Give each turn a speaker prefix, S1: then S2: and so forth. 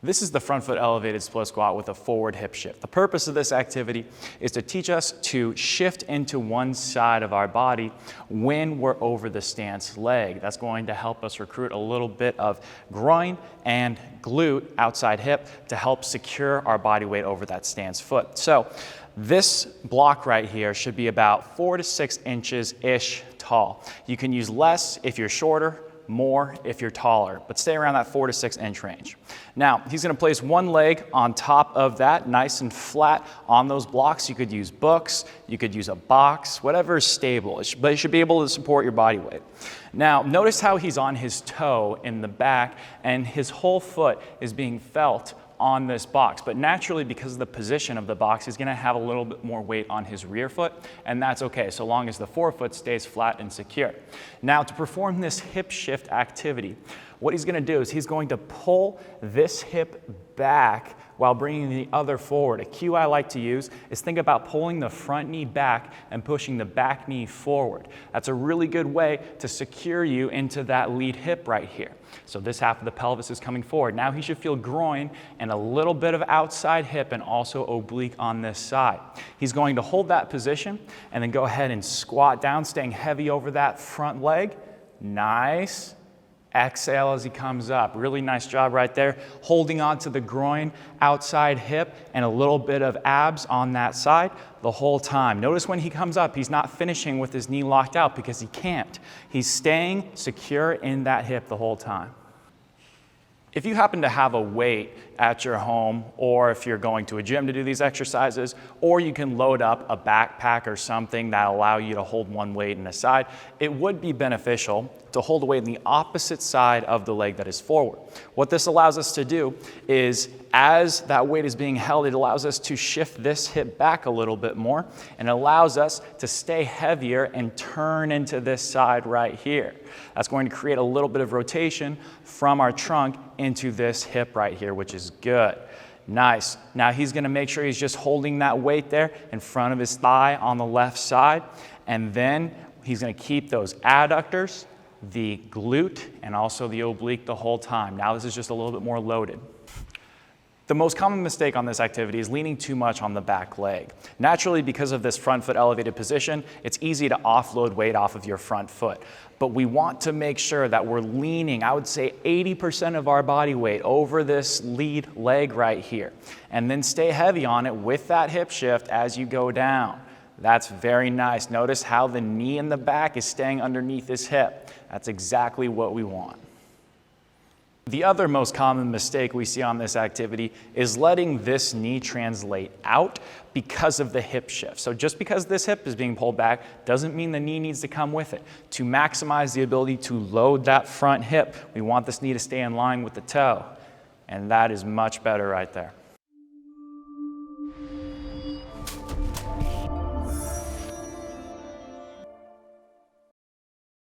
S1: This is the front foot elevated split squat with a forward hip shift. The purpose of this activity is to teach us to shift into one side of our body when we're over the stance leg. That's going to help us recruit a little bit of groin and glute outside hip to help secure our body weight over that stance foot. So this block right here should be about 4 to 6 inches-ish tall. You can use less if you're shorter, more if you're taller, but stay around that 4 to 6 inch range. Now, he's gonna place one leg on top of that, nice and flat on those blocks. You could use books, you could use a box, whatever is stable, but it should be able to support your body weight. Now, notice how he's on his toe in the back and his whole foot is being felt on this box, but naturally because of the position of the box, he's gonna have a little bit more weight on his rear foot, and that's okay, so long as the forefoot stays flat and secure. Now, to perform this hip shift activity, what he's gonna do is he's going to pull this hip back while bringing the other forward. A cue I like to use is think about pulling the front knee back and pushing the back knee forward. That's a really good way to secure you into that lead hip right here. So this half of the pelvis is coming forward. Now he should feel groin and a little bit of outside hip and also oblique on this side. He's going to hold that position and then go ahead and squat down, staying heavy over that front leg. Nice. Exhale as he comes up. Really nice job right there. Holding on to the groin, outside hip, and a little bit of abs on that side the whole time. Notice when he comes up, he's not finishing with his knee locked out because he can't. He's staying secure in that hip the whole time. If you happen to have a weight at your home, or if you're going to a gym to do these exercises, or you can load up a backpack or something that allow you to hold one weight in the side, it would be beneficial to hold the weight in the opposite side of the leg that is forward. What this allows us to do is, as that weight is being held, it allows us to shift this hip back a little bit more, and it allows us to stay heavier and turn into this side right here. That's going to create a little bit of rotation from our trunk into this hip right here, which is good. Nice. Now he's going to make sure he's just holding that weight there in front of his thigh on the left side, and then he's going to keep those adductors, the glute, and also the oblique the whole time. Now this is just a little bit more loaded. The most common mistake on this activity is leaning too much on the back leg. Naturally, because of this front foot elevated position, it's easy to offload weight off of your front foot. But we want to make sure that we're leaning, I would say 80% of our body weight over this lead leg right here. And then stay heavy on it with that hip shift as you go down. That's very nice. Notice how the knee in the back is staying underneath this hip. That's exactly what we want. The other most common mistake we see on this activity is letting this knee translate out because of the hip shift. So just because this hip is being pulled back doesn't mean the knee needs to come with it. To maximize the ability to load that front hip, we want this knee to stay in line with the toe. And that is much better right there.